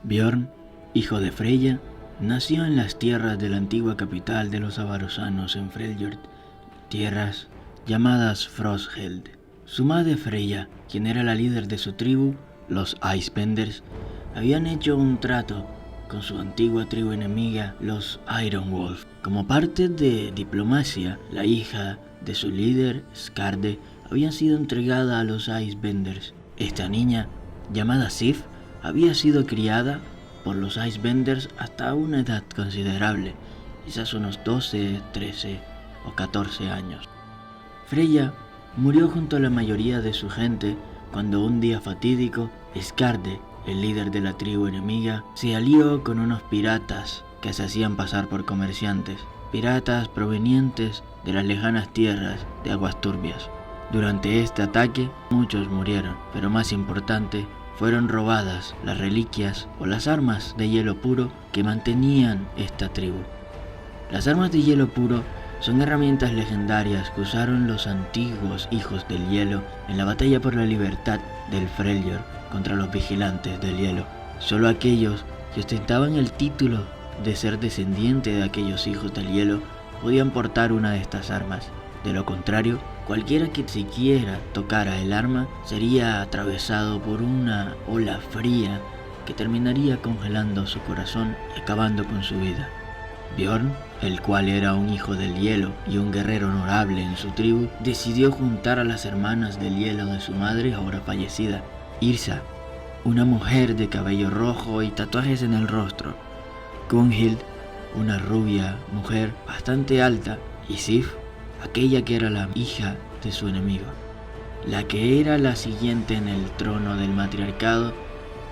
Björn, hijo de Freya, nació en las tierras de la antigua capital de los avarosanos en Freljord, tierras llamadas Frostheld. Su madre Freya, quien era la líder de su tribu, los Icebenders, habían hecho un trato con su antigua tribu enemiga, los Ironwolf. Como parte de diplomacia, la hija de su líder, Skarde, había sido entregada a los Icebenders. Esta niña, llamada Sif, había sido criada por los Icebenders hasta una edad considerable, quizás unos 12, 13 o 14 años. Freya murió junto a la mayoría de su gente cuando un día fatídico, Skarde, el líder de la tribu enemiga, se alió con unos piratas que se hacían pasar por comerciantes, piratas provenientes de las lejanas tierras de Aguas Turbias. Durante este ataque, muchos murieron, pero más importante, fueron robadas las reliquias o las armas de hielo puro que mantenían esta tribu. Las armas de hielo puro son herramientas legendarias que usaron los antiguos hijos del hielo en la batalla por la libertad del Freljord contra los vigilantes del hielo. Solo aquellos que ostentaban el título de ser descendiente de aquellos hijos del hielo podían portar una de estas armas. De lo contrario, cualquiera que siquiera tocara el arma sería atravesado por una ola fría que terminaría congelando su corazón y acabando con su vida. Björn, el cual era un hijo del hielo y un guerrero honorable en su tribu, decidió juntar a las hermanas del hielo de su madre, ahora fallecida, Yrsa, una mujer de cabello rojo y tatuajes en el rostro, Gunhild, una rubia mujer bastante alta, y Sif, aquella que era la hija de su enemigo. La que era la siguiente en el trono del matriarcado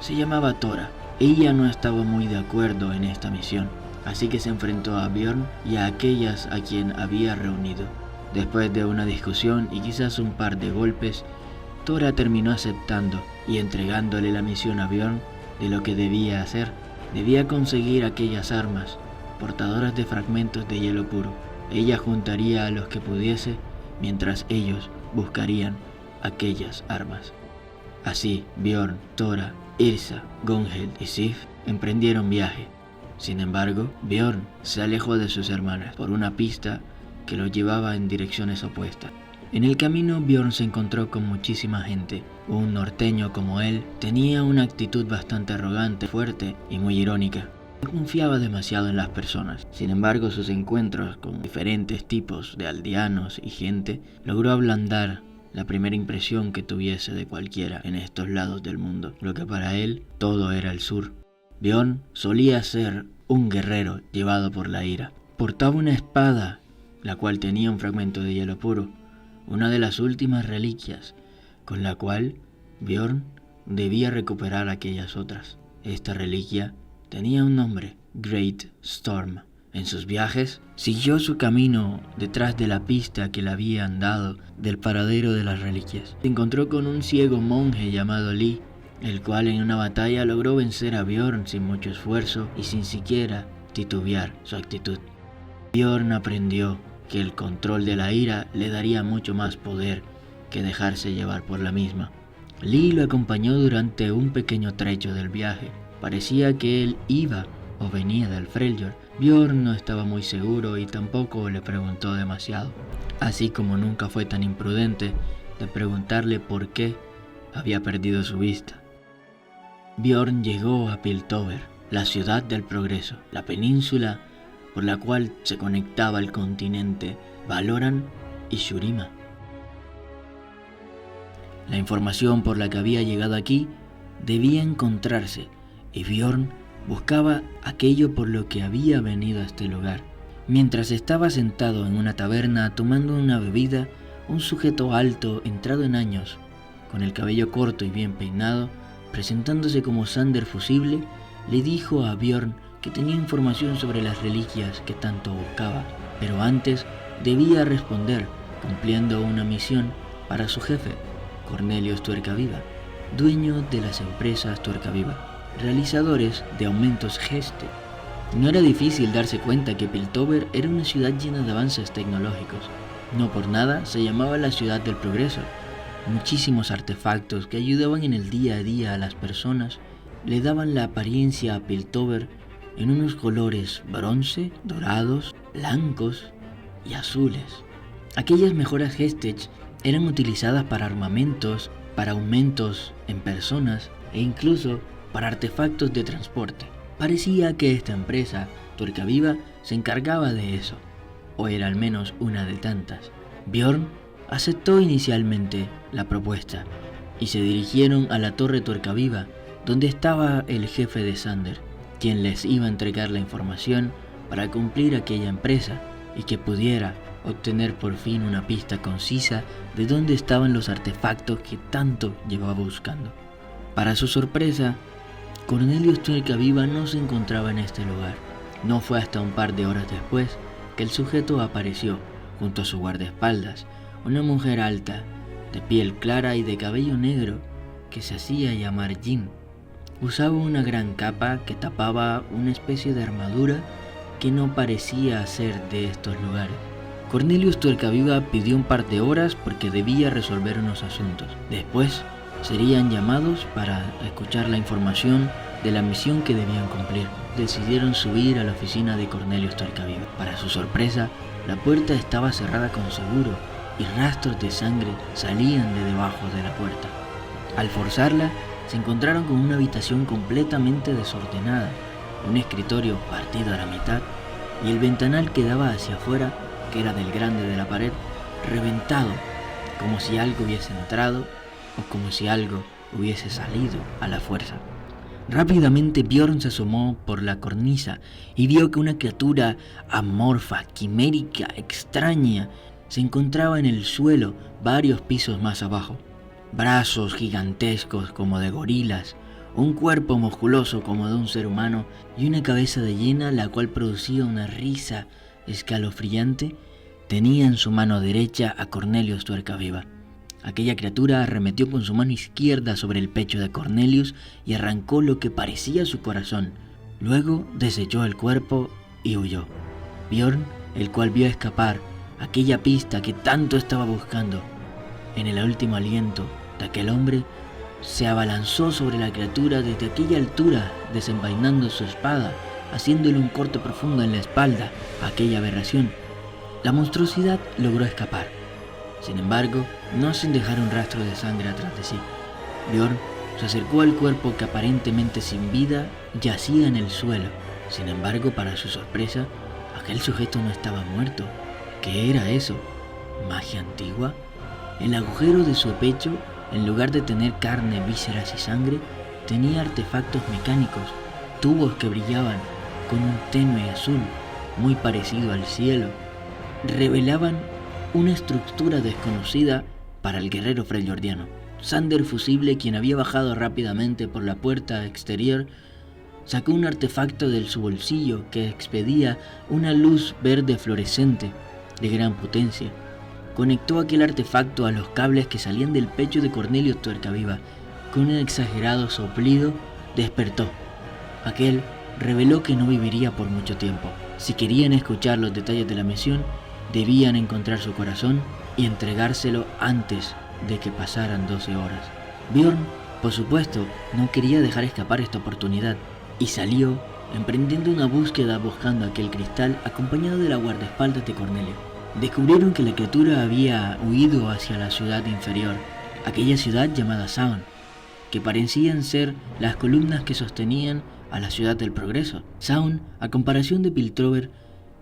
se llamaba Thora. Ella no estaba muy de acuerdo en esta misión, así que se enfrentó a Björn y a aquellas a quien había reunido. Después de una discusión y quizás un par de golpes, Thora terminó aceptando y entregándole la misión a Björn de lo que debía hacer. Debía conseguir aquellas armas, portadoras de fragmentos de hielo puro. Ella juntaría a los que pudiese, mientras ellos buscarían aquellas armas. Así, Björn, Thora, Yrsa, Gunhild y Sif emprendieron viaje. Sin embargo, Björn se alejó de sus hermanas por una pista que los llevaba en direcciones opuestas. En el camino, Björn se encontró con muchísima gente. Un norteño como él tenía una actitud bastante arrogante, fuerte y muy irónica. Confiaba demasiado en las personas. Sin embargo, sus encuentros con diferentes tipos de aldeanos y gente logró ablandar la primera impresión que tuviese de cualquiera en estos lados del mundo, lo que para él todo era el sur. Björn solía ser un guerrero llevado por la ira. Portaba una espada, la cual tenía un fragmento de hielo puro, una de las últimas reliquias, con la cual Björn debía recuperar aquellas otras. Esta reliquia tenía un nombre, Great Storm. En sus viajes, siguió su camino detrás de la pista que le habían dado del paradero de las reliquias. Se encontró con un ciego monje llamado Lee, el cual en una batalla logró vencer a Björn sin mucho esfuerzo y sin siquiera titubear su actitud. Björn aprendió que el control de la ira le daría mucho más poder que dejarse llevar por la misma. Lee lo acompañó durante un pequeño trecho del viaje. Parecía que él iba o venía del Freljord. Björn no estaba muy seguro y tampoco le preguntó demasiado, así como nunca fue tan imprudente de preguntarle por qué había perdido su vista. Björn llegó a Piltover, la ciudad del progreso, la península por la cual se conectaba el continente Valoran y Shurima. La información por la que había llegado aquí debía encontrarse, y Björn buscaba aquello por lo que había venido a este lugar. Mientras estaba sentado en una taberna tomando una bebida, un sujeto alto, entrado en años, con el cabello corto y bien peinado, presentándose como Sander Fusible, le dijo a Björn que tenía información sobre las reliquias que tanto buscaba, pero antes debía responder cumpliendo una misión para su jefe, Cornelius Tuercaviva, dueño de las empresas Tuercaviva, realizadores de aumentos Geste. No era difícil darse cuenta que Piltover era una ciudad llena de avances tecnológicos. No por nada se llamaba la ciudad del progreso. Muchísimos artefactos que ayudaban en el día a día a las personas le daban la apariencia a Piltover en unos colores bronce, dorados, blancos y azules. Aquellas mejoras Hextech eran utilizadas para armamentos, para aumentos en personas e incluso para artefactos de transporte. Parecía que esta empresa, Tuerca Viva, se encargaba de eso, o era al menos una de tantas. Bjorn aceptó inicialmente la propuesta y se dirigieron a la Torre Tuerca Viva, donde estaba el jefe de Xander, quien les iba a entregar la información para cumplir aquella empresa y que pudiera obtener por fin una pista concisa de dónde estaban los artefactos que tanto llevaba buscando. Para su sorpresa, Cornelius Tuerca Viva no se encontraba en este lugar. No fue hasta un par de horas después que el sujeto apareció junto a su guardaespaldas, una mujer alta, de piel clara y de cabello negro, que se hacía llamar Jean. Usaba una gran capa que tapaba una especie de armadura que no parecía ser de estos lugares. Cornelius Tuerca Viva pidió un par de horas porque debía resolver unos asuntos. Después serían llamados para escuchar la información de la misión que debían cumplir. Decidieron subir a la oficina de Cornelius Tuerca Viva. Para su sorpresa, la puerta estaba cerrada con seguro y rastros de sangre salían de debajo de la puerta. Al forzarla, se encontraron con una habitación completamente desordenada, un escritorio partido a la mitad y el ventanal que daba hacia afuera, que era del grande de la pared, reventado, como si algo hubiese entrado o como si algo hubiese salido a la fuerza. Rápidamente Bjorn se asomó por la cornisa y vio que una criatura amorfa, quimérica, extraña, se encontraba en el suelo varios pisos más abajo. Brazos gigantescos como de gorilas, un cuerpo musculoso como de un ser humano y una cabeza de hiena la cual producía una risa escalofriante, tenía en su mano derecha a Cornelius Tuerca Viva. Aquella criatura arremetió con su mano izquierda sobre el pecho de Cornelius y arrancó lo que parecía su corazón. Luego desechó el cuerpo y huyó. Bjorn, el cual vio escapar aquella pista que tanto estaba buscando, en el último aliento de aquel hombre, se abalanzó sobre la criatura desde aquella altura, desenvainando su espada, haciéndole un corte profundo en la espalda a aquella aberración. La monstruosidad logró escapar, sin embargo, no sin dejar un rastro de sangre atrás de sí. Bjorn se acercó al cuerpo que aparentemente sin vida yacía en el suelo. Sin embargo, para su sorpresa, aquel sujeto no estaba muerto. ¿Qué era eso? ¿Magia antigua? El agujero de su pecho, en lugar de tener carne, vísceras y sangre, tenía artefactos mecánicos, tubos que brillaban con un tenue azul, muy parecido al cielo. Revelaban una estructura desconocida para el guerrero freljordiano. Xander Fusible, quien había bajado rápidamente por la puerta exterior, sacó un artefacto de su bolsillo que expedía una luz verde fluorescente de gran potencia. Conectó aquel artefacto a los cables que salían del pecho de Cornelius Tuerca Viva. Con un exagerado soplido, despertó. Aquel reveló que no viviría por mucho tiempo. Si querían escuchar los detalles de la misión, debían encontrar su corazón y entregárselo antes de que pasaran 12 horas. Bjorn, por supuesto, no quería dejar escapar esta oportunidad y salió emprendiendo una búsqueda buscando aquel cristal acompañado de la guardaespaldas de Cornelio. Descubrieron que la criatura había huido hacia la ciudad inferior, aquella ciudad llamada Zaun, que parecían ser las columnas que sostenían a la ciudad del progreso. Zaun, a comparación de Piltover,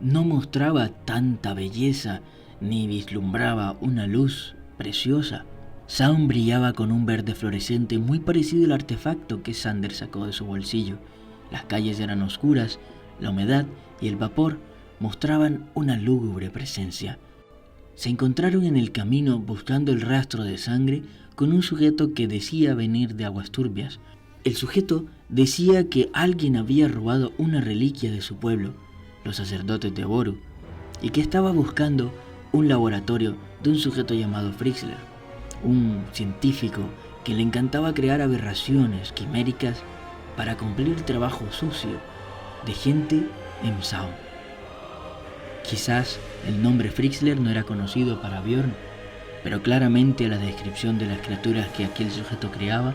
no mostraba tanta belleza ni vislumbraba una luz preciosa. Zaun brillaba con un verde fluorescente muy parecido al artefacto que Xander sacó de su bolsillo. Las calles eran oscuras, la humedad y el vapor mostraban una lúgubre presencia. Se encontraron en el camino buscando el rastro de sangre con un sujeto que decía venir de Aguas Turbias. El sujeto decía que alguien había robado una reliquia de su pueblo, los sacerdotes de Boru, y que estaba buscando un laboratorio de un sujeto llamado Frixler, un científico que le encantaba crear aberraciones quiméricas para cumplir trabajo sucio de gente en Zaun. Quizás el nombre Frixler no era conocido para Bjorn, pero claramente la descripción de las criaturas que aquel sujeto creaba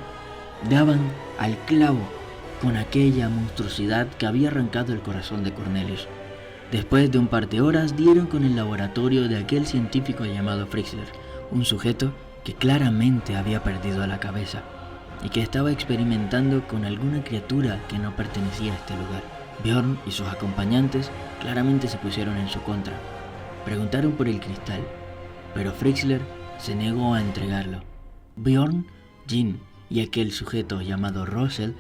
daban al clavo con aquella monstruosidad que había arrancado el corazón de Cornelius. Después de un par de horas dieron con el laboratorio de aquel científico llamado Frixler, un sujeto que claramente había perdido la cabeza y que estaba experimentando con alguna criatura que no pertenecía a este lugar. Bjorn y sus acompañantes claramente se pusieron en su contra. Preguntaron por el cristal, pero Frixler se negó a entregarlo. Bjorn, Jin y aquel sujeto llamado Russell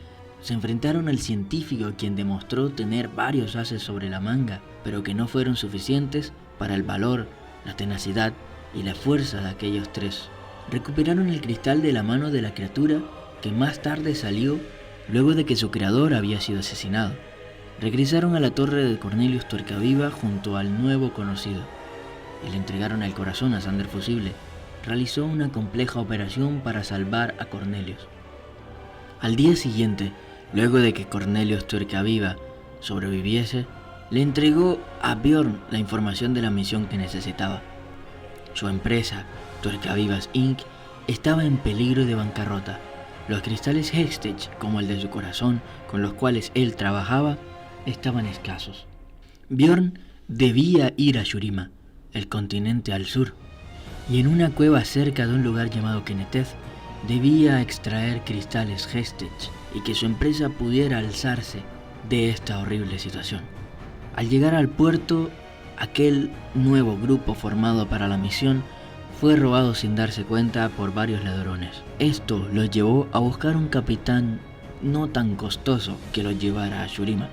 se enfrentaron al científico, quien demostró tener varios ases sobre la manga, pero que no fueron suficientes para el valor, la tenacidad y la fuerza de aquellos tres. Recuperaron el cristal de la mano de la criatura que más tarde salió luego de que su creador había sido asesinado. Regresaron a la torre de Cornelius Tuercaviva junto al nuevo conocido y le entregaron el corazón a Sander Fusible. Realizó una compleja operación para salvar a Cornelius. Al día siguiente, luego de que Cornelius Tuercaviva sobreviviese, le entregó a Bjorn la información de la misión que necesitaba. Su empresa, Tuercavivas Inc., estaba en peligro de bancarrota. Los cristales Hextech, como el de su corazón, con los cuales él trabajaba, estaban escasos. Bjorn debía ir a Shurima, el continente al sur, y en una cueva cerca de un lugar llamado Keneteth, debía extraer cristales Hextech y que su empresa pudiera alzarse de esta horrible situación. Al llegar al puerto, aquel nuevo grupo formado para la misión fue robado sin darse cuenta por varios ladrones. Esto los llevó a buscar un capitán no tan costoso que los llevara a Shurima.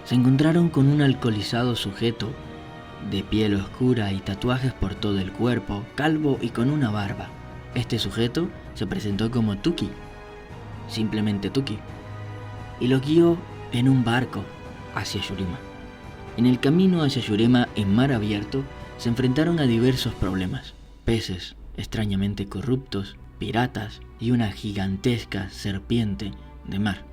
Se encontraron con un alcoholizado sujeto de piel oscura y tatuajes por todo el cuerpo, calvo y con una barba. Este sujeto se presentó como Tuki, simplemente Tuki, y lo guió en un barco hacia Shurima. En el camino hacia Shurima, en mar abierto, se enfrentaron a diversos problemas: peces extrañamente corruptos, piratas y una gigantesca serpiente de mar.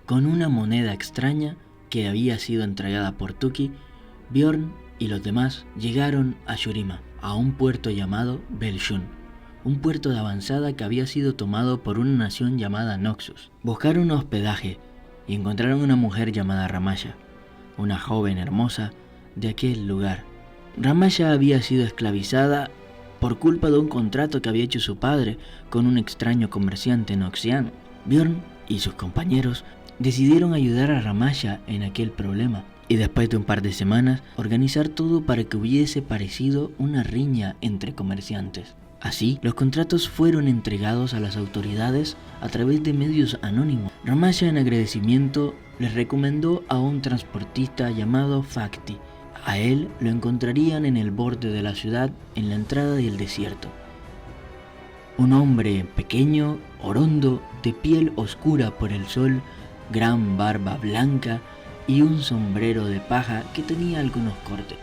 Con una moneda extraña que había sido entregada por Tuki, Bjorn y los demás llegaron a Shurima, a un puerto llamado Belshun, un puerto de avanzada que había sido tomado por una nación llamada Noxus. Buscaron hospedaje y encontraron una mujer llamada Ramaya, una joven hermosa de aquel lugar. Ramaya había sido esclavizada por culpa de un contrato que había hecho su padre con un extraño comerciante noxiano. Bjorn y sus compañeros decidieron ayudar a Ramaya en aquel problema y después de un par de semanas organizar todo para que hubiese parecido una riña entre comerciantes. Así, los contratos fueron entregados a las autoridades a través de medios anónimos. Ramaya, en agradecimiento, les recomendó a un transportista llamado Fakti. A él lo encontrarían en el borde de la ciudad, en la entrada del desierto. Un hombre pequeño, orondo, de piel oscura por el sol, gran barba blanca y un sombrero de paja que tenía algunos cortes.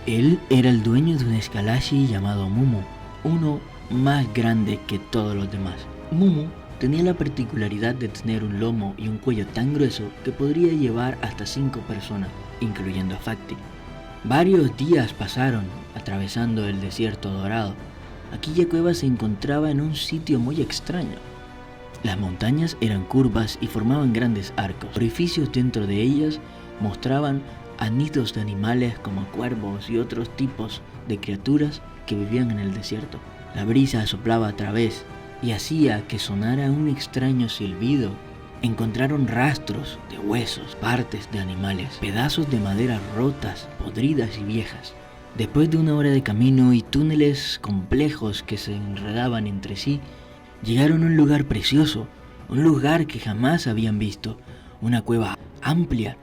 Él era el dueño de un escalashi llamado Mumu, uno más grande que todos los demás. Mumu tenía la particularidad de tener un lomo y un cuello tan grueso que podría llevar hasta 5 personas, incluyendo a Fakti. Varios días pasaron atravesando el desierto dorado. Aquella cueva se encontraba en un sitio muy extraño. Las montañas eran curvas y formaban grandes arcos. Orificios dentro de ellas mostraban a nidos de animales como cuervos y otros tipos de criaturas que vivían en el desierto. La brisa soplaba a través y hacía que sonara un extraño silbido. Encontraron rastros de huesos, partes de animales, pedazos de madera rotas, podridas y viejas. Después de una hora de camino y túneles complejos que se enredaban entre sí, llegaron a un lugar precioso, un lugar que jamás habían visto, una cueva amplia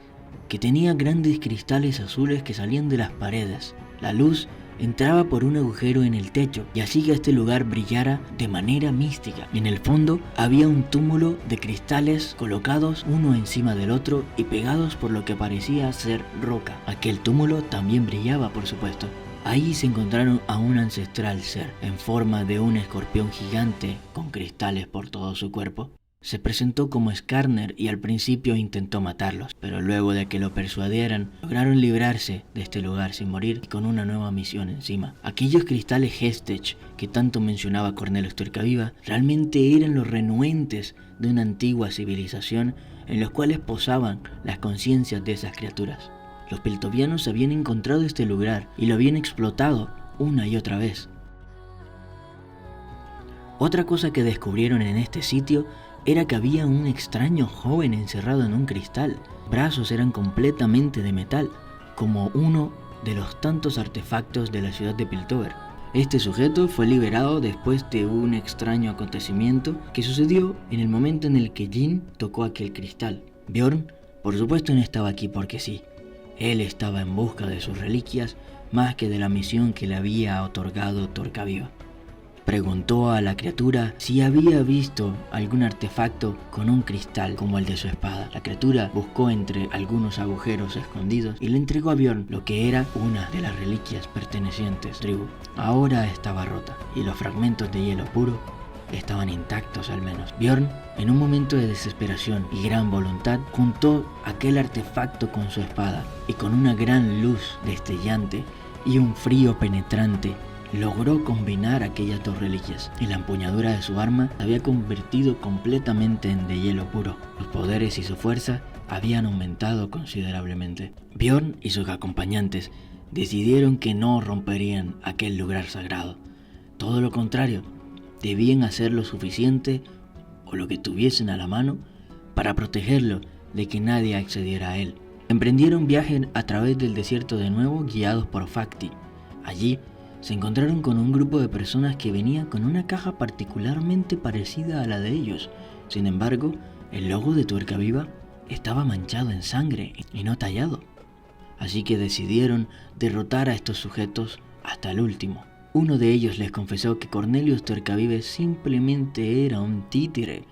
que tenía grandes cristales azules que salían de las paredes. La luz entraba por un agujero en el techo y hacía que este lugar brillara de manera mística. En el fondo había un túmulo de cristales colocados uno encima del otro y pegados por lo que parecía ser roca. Aquel túmulo también brillaba, por supuesto. Ahí se encontraron a un ancestral ser, en forma de un escorpión gigante con cristales por todo su cuerpo. se presentó como Skarner y al principio intentó matarlos, pero luego de que lo persuadieran, lograron librarse de este lugar sin morir y con una nueva misión encima. Aquellos cristales Hestech que tanto mencionaba Cornelius Tuercaviva realmente eran los renuentes de una antigua civilización en los cuales posaban las conciencias de esas criaturas. Los piltovianos habían encontrado este lugar y lo habían explotado una y otra vez. Otra cosa que descubrieron en este sitio era que había un extraño joven encerrado en un cristal. Los brazos eran completamente de metal, como uno de los tantos artefactos de la ciudad de Piltover. Este sujeto fue liberado después de un extraño acontecimiento que sucedió en el momento en el que Jin tocó aquel cristal. Bjorn, por supuesto, no estaba aquí porque sí. Él estaba en busca de sus reliquias más que de la misión que le había otorgado Tuercaviva. Preguntó a la criatura si había visto algún artefacto con un cristal como el de su espada. La criatura buscó entre algunos agujeros escondidos y le entregó a Bjorn lo que era una de las reliquias pertenecientes a la tribu. Ahora estaba rota y los fragmentos de hielo puro estaban intactos al menos. Bjorn, en un momento de desesperación y gran voluntad, juntó aquel artefacto con su espada y con una gran luz destellante y un frío penetrante logró combinar aquellas dos reliquias y la empuñadura de su arma se había convertido completamente en de hielo puro. Sus poderes y su fuerza habían aumentado considerablemente. Bjorn y sus acompañantes decidieron que no romperían aquel lugar sagrado. Todo lo contrario, debían hacer lo suficiente o lo que tuviesen a la mano para protegerlo de que nadie accediera a él. Emprendieron viaje a través del desierto de nuevo, guiados por Fakti. Allí se encontraron con un grupo de personas que venían con una caja particularmente parecida a la de ellos. Sin embargo, el logo de Tuercaviva estaba manchado en sangre y no tallado. Así que decidieron derrotar a estos sujetos hasta el último. Uno de ellos les confesó que Cornelius Tuercaviva simplemente era un títere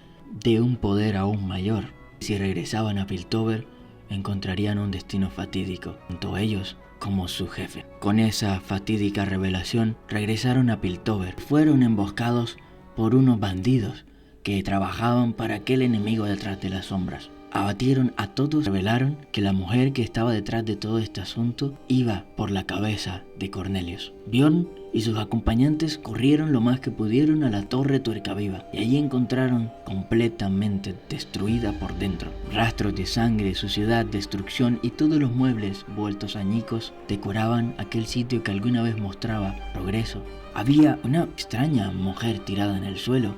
de un poder aún mayor. Si regresaban a Piltover, encontrarían un destino fatídico, tanto ellos como su jefe. Con esa fatídica revelación, regresaron a Piltover. Fueron emboscados por unos bandidos que trabajaban para aquel enemigo detrás de las sombras. Abatieron a todos, revelaron que la mujer que estaba detrás de todo este asunto iba por la cabeza de Cornelius. Bjorn y sus acompañantes corrieron lo más que pudieron a la torre Tuercaviva y allí encontraron completamente destruida por dentro. Rastros de sangre, suciedad, destrucción y todos los muebles vueltos añicos decoraban aquel sitio que alguna vez mostraba progreso. Había una extraña mujer tirada en el suelo.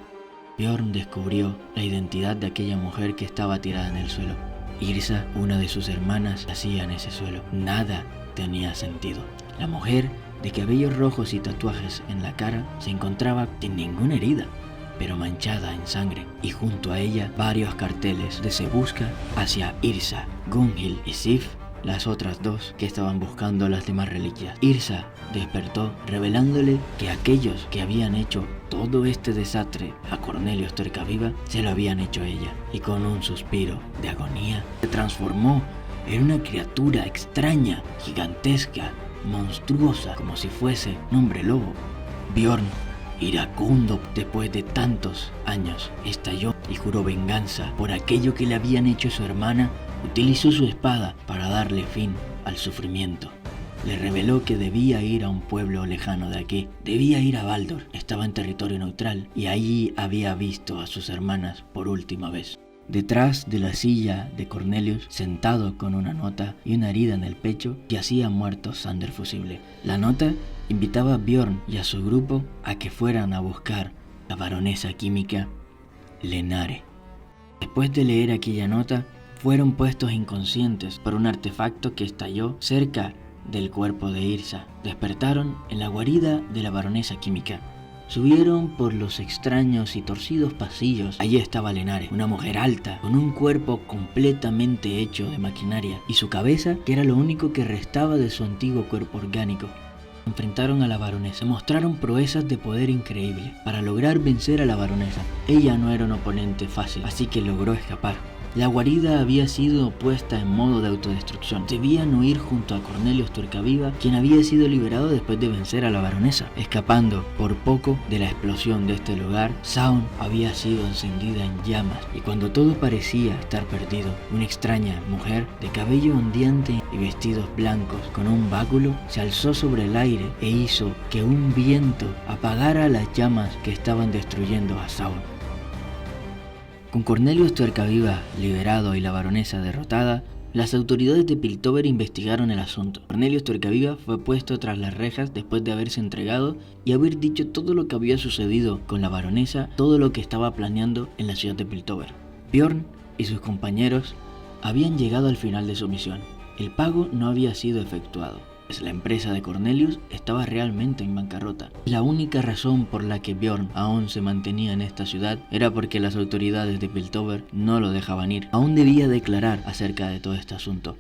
Bjorn descubrió la identidad de aquella mujer que estaba tirada en el suelo. Yrsa, una de sus hermanas, yacía en ese suelo. Nada tenía sentido. La mujer, de cabellos rojos y tatuajes en la cara, se encontraba sin ninguna herida, pero manchada en sangre, y junto a ella varios carteles de se busca hacia Yrsa, Gunhild y Sif, las otras dos que estaban buscando las demás reliquias. Yrsa despertó revelándole que aquellos que habían hecho todo este desastre a Cornelius Tuercaviva se lo habían hecho ella, y con un suspiro de agonía se transformó en una criatura extraña, gigantesca, monstruosa, como si fuese un hombre lobo. Bjorn, iracundo después de tantos años, estalló y juró venganza por aquello que le habían hecho a su hermana. Utilizó su espada para darle fin al sufrimiento. Le reveló que debía ir a un pueblo lejano de aquí. Debía ir a Baldor. Estaba en territorio neutral y allí había visto a sus hermanas por última vez. Detrás de la silla de Cornelius, sentado con una nota y una herida en el pecho, yacía muerto Sander Fusible. La nota invitaba a Bjorn y a su grupo a que fueran a buscar la baronesa química Lenare. Después de leer aquella nota, fueron puestos inconscientes por un artefacto que estalló cerca del cuerpo de Yrsa. Despertaron en la guarida de la baronesa química. Subieron por los extraños y torcidos pasillos. Allí estaba Lenare, una mujer alta, con un cuerpo completamente hecho de maquinaria, y su cabeza, que era lo único que restaba de su antiguo cuerpo orgánico. Enfrentaron a la baronesa, mostraron proezas de poder increíble para lograr vencer a la baronesa. Ella no era un oponente fácil, así que logró escapar. La guarida había sido puesta en modo de autodestrucción. Debían huir junto a Cornelius Tuercaviva, quien había sido liberado después de vencer a la baronesa. Escapando por poco de la explosión de este lugar, Zaun había sido encendida en llamas, y cuando todo parecía estar perdido, una extraña mujer de cabello ondeante y vestidos blancos con un báculo se alzó sobre el aire e hizo que un viento apagara las llamas que estaban destruyendo a Zaun. Con Cornelius Tuercaviva liberado y la baronesa derrotada, las autoridades de Piltover investigaron el asunto. Cornelius Tuercaviva fue puesto tras las rejas después de haberse entregado y haber dicho todo lo que había sucedido con la baronesa, todo lo que estaba planeando en la ciudad de Piltover. Bjorn y sus compañeros habían llegado al final de su misión. El pago no había sido efectuado, pues la empresa de Cornelius estaba realmente en bancarrota. La única razón por la que Bjorn aún se mantenía en esta ciudad era porque las autoridades de Piltover no lo dejaban ir. Aún debía declarar acerca de todo este asunto,